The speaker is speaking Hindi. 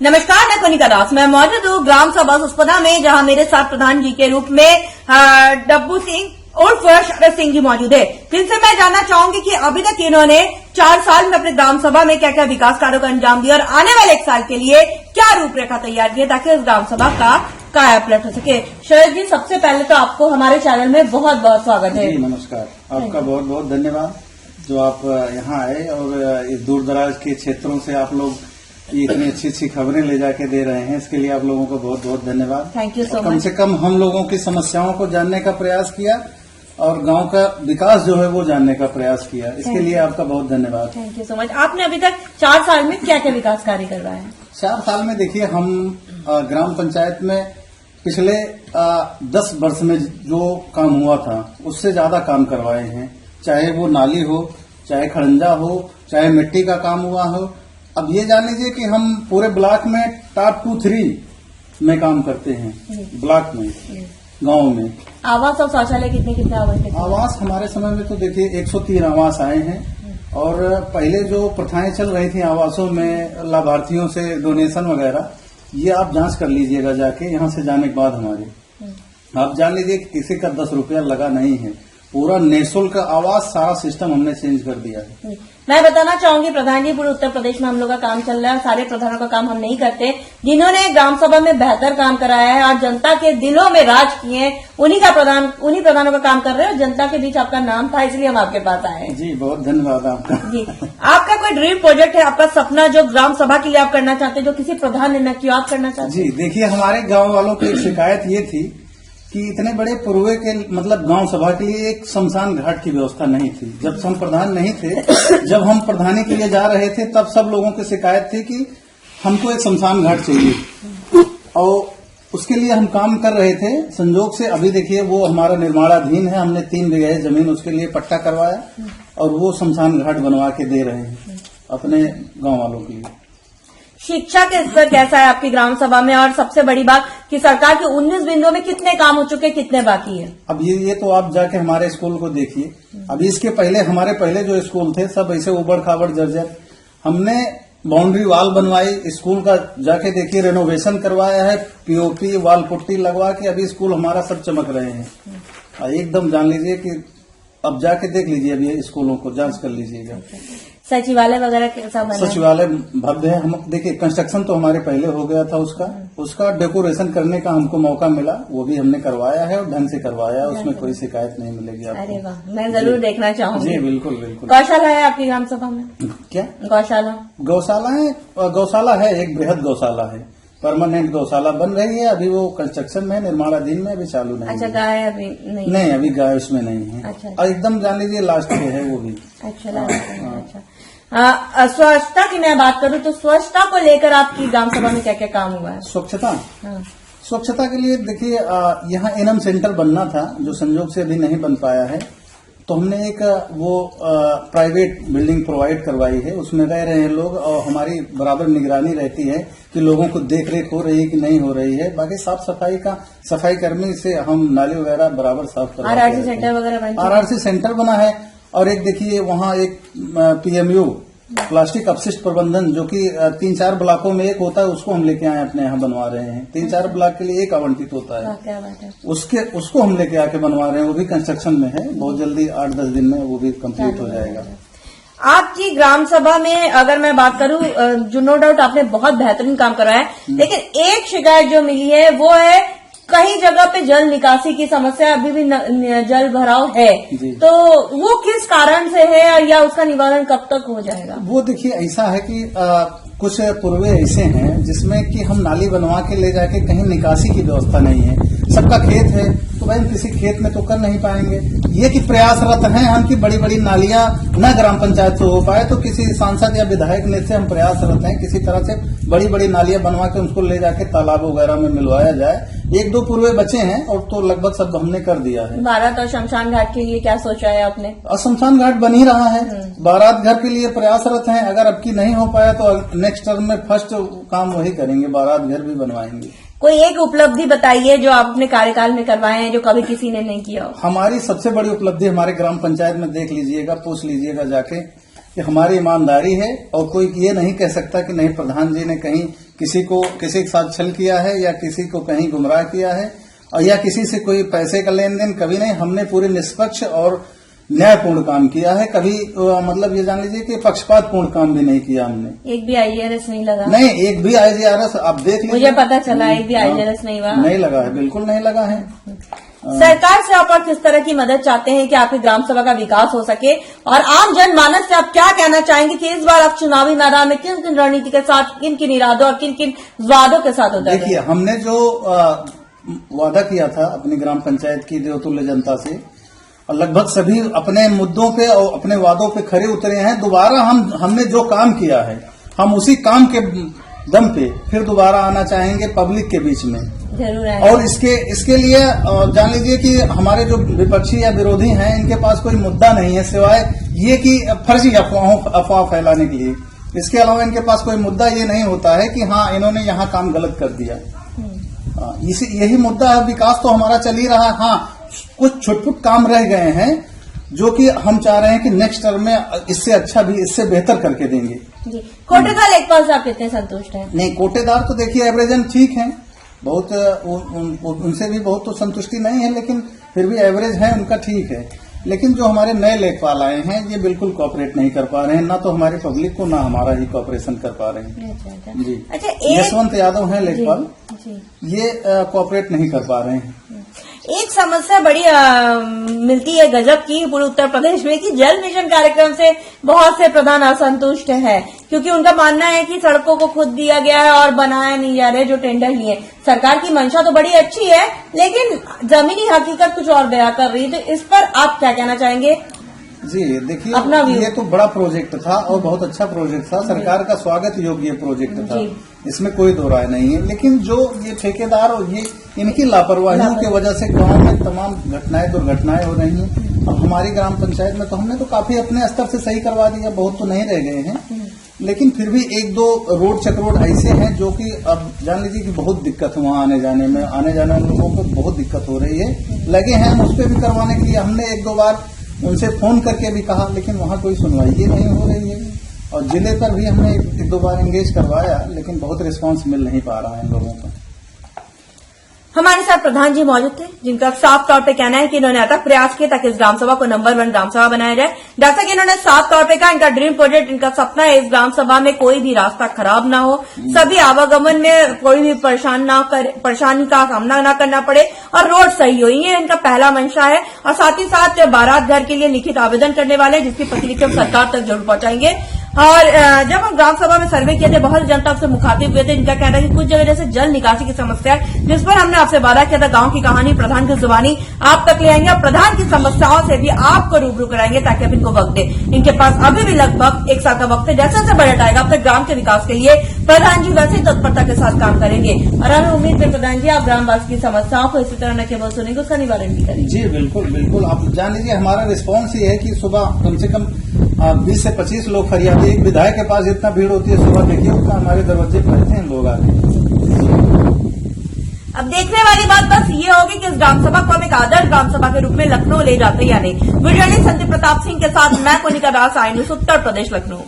नमस्कार, मैं कनिका दास। मैं मौजूद हूँ ग्राम सभा सुस्पदा में, जहां मेरे साथ प्रधान जी के रूप में डब्बू सिंह उर्फ शरद सिंह जी मौजूद है। जिनसे मैं जानना चाहूंगी कि अभी तक इन्होंने 4 साल में अपने ग्राम सभा में क्या क्या विकास कार्यों को अंजाम दिया और आने वाले 1 साल के लिए क्या रूपरेखा तैयार की है ताकि उस ग्राम सभा का काया पलट हो सके। शरद जी, सबसे पहले तो आपको हमारे चैनल में बहुत बहुत स्वागत है। जी नमस्कार, आपका बहुत बहुत धन्यवाद जो आप यहाँ आए और इस दूर दराज के क्षेत्रों से आप लोग ये इतनी अच्छी अच्छी खबरें ले जाके दे रहे हैं, इसके लिए आप लोगों को बहुत बहुत धन्यवाद। Thank you so much. कम से कम हम लोगों की समस्याओं को जानने का प्रयास किया और गांव का विकास जो है वो जानने का प्रयास किया, इसके लिए आपका बहुत धन्यवाद। Thank you so much. आपने अभी तक 4 साल में क्या क्या विकास कार्य करवाए हैं? 4 साल में देखिए, हम ग्राम पंचायत में पिछले 10 वर्ष में जो काम हुआ था उससे ज्यादा काम करवाए हैं। चाहे वो नाली हो, चाहे खड़ंजा हो, चाहे मिट्टी का काम हुआ हो। अब ये जान लीजिए कि हम पूरे ब्लॉक में टॉप 2-3 में काम करते हैं। ब्लॉक में, गांव में आवास और शौचालय कितने आवंटित? आवास हमारे समय में तो देखिए 103 आवास आए हैं और पहले जो प्रथाएं चल रही थी आवासों में लाभार्थियों से डोनेशन वगैरह, ये आप जांच कर लीजिएगा जाके यहाँ से जाने के बाद हमारे। आप जान लीजिए कि किसी का 10 रुपया लगा नहीं है, पूरा निःशुल्क आवास सारा सिस्टम हमने चेंज कर दिया है। मैं बताना चाहूंगी प्रधान जी, पूरे उत्तर प्रदेश में हम लोग का काम चल रहा है। सारे प्रधानों का काम हम नहीं करते। जिन्होंने ग्राम सभा में बेहतर काम कराया है और जनता के दिलों में राज किए हैं, उन्हीं प्रधानों का काम कर रहे हैं। और जनता के बीच आपका नाम था, इसलिए हम आपके पास आए हैं। जी बहुत धन्यवाद आपका। जी, आपका कोई ड्रीम प्रोजेक्ट है, आपका सपना जो ग्राम सभा के लिए आप करना चाहते हैं, जो किसी प्रधान ने न किया आप करना चाहते हैं? जी देखिए, हमारे गांव वालों की एक शिकायत ये थी कि इतने बड़े पूर्वे के मतलब गांव सभा के लिए एक शमशान घाट की व्यवस्था नहीं थी। जब हम प्रधान नहीं थे, जब हम प्रधानी के लिए जा रहे थे, तब सब लोगों की शिकायत थी कि हमको एक शमशान घाट चाहिए और उसके लिए हम काम कर रहे थे। संजोग से अभी देखिए वो हमारा निर्माणाधीन है। हमने 3 बीघे जमीन उसके लिए पट्टा करवाया और वो शमशान घाट बनवा के दे रहे हैं अपने गाँव वालों के लिए। शिक्षा के स्तर कैसा है आपकी ग्राम सभा में? और सबसे बड़ी बात कि सरकार के 19 बिंदुओं में कितने काम हो चुके, कितने बाकी है? अब ये तो आप जाके हमारे स्कूल को देखिए। अभी इसके पहले हमारे पहले जो स्कूल थे सब ऐसे उबड़ खाबड़ जर्जर। हमने बाउंड्री वॉल बनवाई, स्कूल का जाके देखिए रेनोवेशन करवाया है, पीओपी वॉल पुट्टी लगवा के अभी स्कूल हमारा सब चमक रहे हैं। एकदम जान लीजिए कि अब जाके देख लीजिए, अभी स्कूलों को जांच कर लीजिएगा। सचिवालय वगैरह कैसा बना? सचिवालय भव्य है। हम देखिए कंस्ट्रक्शन तो हमारे पहले हो गया था, उसका डेकोरेशन करने का हमको मौका मिला, वो भी हमने करवाया है और ढंग से करवाया, उसमें कोई शिकायत नहीं मिलेगी आपको। अरे वाह, मैं जरूर देखना चाहूंगी। जी बिल्कुल बिल्कुल। गौशाला है आपकी ग्राम सभा में? क्या गौशाला? गौशाला है, एक बृहद गौशाला है, परमानेंट गौशाला बन रही है। अभी वो कंस्ट्रक्शन में, निर्माणाधीन में, अभी चालू नहीं। अच्छा, गाय अभी नहीं, अभी गाय उसमें नहीं है। अच्छा, और एकदम जान लीजिए लास्ट पे है वो भी। अच्छा। स्वच्छता की मैं बात करूं तो स्वच्छता को लेकर आपकी ग्राम सभा में क्या क्या काम हुआ है? स्वच्छता के लिए देखिए, यहाँ एनएम सेंटर बनना था जो संजोग से अभी नहीं बन पाया है, तो हमने एक वो प्राइवेट बिल्डिंग प्रोवाइड करवाई है। उसमें रह रहे हैं लोग और हमारी बराबर निगरानी रहती है कि लोगों को देख रेख हो रही है कि नहीं हो रही है। बाकी साफ सफाई का सफाई कर्मी से हम नाली वगैरह बराबर साफ करवाते हैं। आरआरसी सेंटर वगैरह? आरआरसी सेंटर बना है। और एक देखिए वहाँ एक पीएमयू प्लास्टिक अपशिष्ट प्रबंधन जो कि 3-4 ब्लॉकों में एक होता है, उसको हम लेके आए अपने यहाँ बनवा रहे हैं। 3-4 ब्लॉक के लिए एक आवंटित होता है, क्या बात है। उसको हम लेके आके बनवा रहे हैं। वो भी कंस्ट्रक्शन में है, बहुत जल्दी 8-10 दिन में वो भी कंप्लीट हो जाएगा। आपकी ग्राम सभा में अगर मैं बात करूं, जो नो डाउट आपने बहुत बेहतरीन काम कराया है, लेकिन एक शिकायत जो मिली है वो है कई जगह पे जल निकासी की समस्या, अभी भी जल भराव है, तो वो किस कारण से है या उसका निवारण कब तक हो जाएगा? वो देखिए ऐसा है कि कुछ पूर्वे ऐसे हैं जिसमें कि हम नाली बनवा के ले जाके कहीं निकासी की व्यवस्था नहीं है। सबका खेत है तो भाई हम किसी खेत में तो कर नहीं पाएंगे। ये कि प्रयासरत हैं हम कि बड़ी बड़ी नालियां न ग्राम पंचायत से हो पाए तो किसी सांसद या विधायक ने से हम प्रयासरत हैं किसी तरह से बड़ी बड़ी नालियां बनवा के उनको ले जाके तालाब वगैरह में मिलवाया जाए। 1-2 पूर्वे बचे हैं और तो लगभग सब हमने कर दिया है। बारात और शमशान घाट के लिए क्या सोचा है आपने? और शमशान घाट बन ही रहा है। बारात घर के लिए प्रयासरत हैं। अगर अब की नहीं हो पाया तो नेक्स्ट टर्म में फर्स्ट काम वही करेंगे, बारात घर भी बनवाएंगे। कोई एक उपलब्धि बताइए जो आप अपने कार्यकाल में करवाए हैं, जो कभी किसी ने नहीं किया हो। हमारी सबसे बड़ी उपलब्धि हमारे ग्राम पंचायत में देख लीजिएगा, पूछ लीजिएगा जाके कि हमारी ईमानदारी है और कोई ये नहीं कह सकता कि नहीं प्रधान जी ने कहीं किसी के साथ छल किया है या किसी को कहीं गुमराह किया है और या किसी से कोई पैसे का लेन देन कभी नहीं। हमने पूरे निष्पक्ष और न्यायपूर्ण काम किया है। कभी मतलब ये जान लीजिए कि पक्षपातपूर्ण काम भी नहीं किया हमने। एक भी आईजीआरएस नहीं लगा? नहीं, एक भी आईजीआरएस आप देख लीजिए। मुझे पता चला एक भी आईजीआरएस नहीं हुआ। नहीं लगा है, बिल्कुल नहीं लगा है। सरकार से आप और किस तरह की मदद चाहते हैं कि आपकी ग्राम सभा का विकास हो सके, और आम जनमानस से आप क्या कहना चाहेंगे कि इस बार आप चुनावी मैदान में किन किन रणनीति के साथ, किन किन इरादों और किन किन वादों के साथ उतरे? देखिए, हमने जो वादा किया था अपनी ग्राम पंचायत की देवतुल्य जनता से, और लगभग सभी अपने मुद्दों पे और अपने वादों पे खरे उतरे हैं। दोबारा हमने जो काम किया है, हम उसी काम के दम पे फिर दोबारा आना चाहेंगे पब्लिक के बीच में। जरूर है। और इसके लिए जान लीजिए कि हमारे जो विपक्षी या विरोधी हैं, इनके पास कोई मुद्दा नहीं है सिवाय ये कि फर्जी अफवाह फैलाने के लिए। इसके अलावा इनके पास कोई मुद्दा ये नहीं होता है कि हाँ इन्होंने यहाँ काम गलत कर दिया। यही मुद्दा है। विकास तो हमारा चल ही रहा है। हाँ, कुछ छुटपुट काम रह गए हैं जो कि हम चाह रहे हैं कि नेक्स्ट टर्म में इससे अच्छा भी, इससे बेहतर करके देंगे। जी। कोटेदार लेखपाल से आप कितने संतुष्ट हैं? नहीं, कोटेदार तो देखिए एवरेजन ठीक है, बहुत उनसे भी बहुत तो संतुष्टि नहीं है, लेकिन फिर भी एवरेज है उनका, ठीक है। लेकिन जो हमारे नए लेखपाल आए हैं ये बिल्कुल कोऑपरेट नहीं कर पा रहे हैं, ना तो हमारी पब्लिक को ना हमारा ही कोऑपरेशन कर पा रहे हैं। जी। अच्छा, यशवंत यादव हैं लेखपाल, जी। ये कोऑपरेट नहीं कर पा रहे हैं। एक समस्या बड़ी मिलती है गजब की पूरे उत्तर प्रदेश में कि जल मिशन कार्यक्रम से बहुत से प्रधान असंतुष्ट है, क्योंकि उनका मानना है कि सड़कों को खुद दिया गया है और बनाया नहीं जा रहे जो टेंडर लिए। सरकार की मंशा तो बड़ी अच्छी है, लेकिन जमीनी हकीकत कुछ और बयां कर रही है। तो इस पर आप क्या कहना चाहेंगे? जी देखिए, अपना ये तो बड़ा प्रोजेक्ट था और बहुत अच्छा प्रोजेक्ट था, सरकार का स्वागत योग्य ये प्रोजेक्ट था, इसमें कोई दो राय नहीं है। लेकिन जो ये ठेकेदार और ये इनकी लापरवाहियों की वजह से गांव में तमाम दुर्घटनाएं हो रही हैं। अब हमारी ग्राम पंचायत में तो हमने तो काफी अपने स्तर से सही करवा दिया, बहुत तो नहीं रह गए हैं, लेकिन फिर भी एक दो रोड चक्रोड ऐसे हैं जो कि अब जान लीजिए कि बहुत दिक्कत है वहां आने जाने वाले लोगों को बहुत दिक्कत हो रही है। लगे हैं हम उस पर भी करवाने के लिए, हमने एक दो बार उनसे फोन करके भी कहा, लेकिन वहां कोई सुनवाई ही नहीं हो रही है। और जिले पर भी हमने एक दो बार एंगेज करवाया, लेकिन बहुत रिस्पांस मिल नहीं पा रहा है इन लोगों को। हमारे साथ प्रधान जी मौजूद थे, जिनका साफ तौर पे कहना है कि इन्होंने अथक प्रयास किए ताकि इस ग्राम सभा को नंबर 1 ग्राम सभा बनाया जाए। जैसा कि इन्होंने साफ तौर पे कहा, इनका ड्रीम प्रोजेक्ट, इनका सपना है इस ग्राम सभा में कोई भी रास्ता खराब ना हो, सभी आवागमन में कोई भी परेशानी का सामना ना करना पड़े और रोड सही हो, ये इनका पहला मंशा है। और साथ ही साथ बारात घर के लिए लिखित आवेदन करने वाले हैं, जिसकी प्रतिलिपि हम सरकार तक जरूर पहुंचाएंगे। और जब हम ग्राम सभा में सर्वे किए थे, बहुत जनता से मुखातिब हुए थे। इनका कहना है कि कुछ जगह जैसे जल निकासी की समस्या है, जिस पर हमने आपसे वादा किया था गांव की कहानी प्रधान की जुबानी आप तक ले आएंगे और प्रधान की समस्याओं से भी आपको रूबरू कराएंगे, ताकि आप इनको वक्त दें। इनके पास अभी भी लगभग 1 साल का वक्त है। जैसे जैसे बजट आएगा, अब तक ग्राम के विकास के लिए प्रधान जी वैसे ही तत्परता के साथ काम करेंगे। और हमें उम्मीद है प्रधान जी आप ग्रामवासी की समस्याओं को इसी तरह न केवल सुनेंगे, उसका निवारण भी करेंगे। जी बिल्कुल बिल्कुल, आप जान लीजिए हमारा रिस्पॉन्स ये है कि सुबह कम से कम 20 से 25 लोग फरियादी, एक विधायक के पास जितना भीड़ होती है सुबह देखिए उतना हमारे दरवाजे पर रहते हैं लोग आके। अब देखने वाली बात बस ये होगी कि इस ग्राम सभा को हम एक आदर्श ग्राम सभा के रूप में लखनऊ ले जाते या नहीं। वीडियो जर्नलिस्ट संदीप प्रताप सिंह के साथ मैं कोनिका दास, आई न्यूज़ उत्तर प्रदेश, लखनऊ।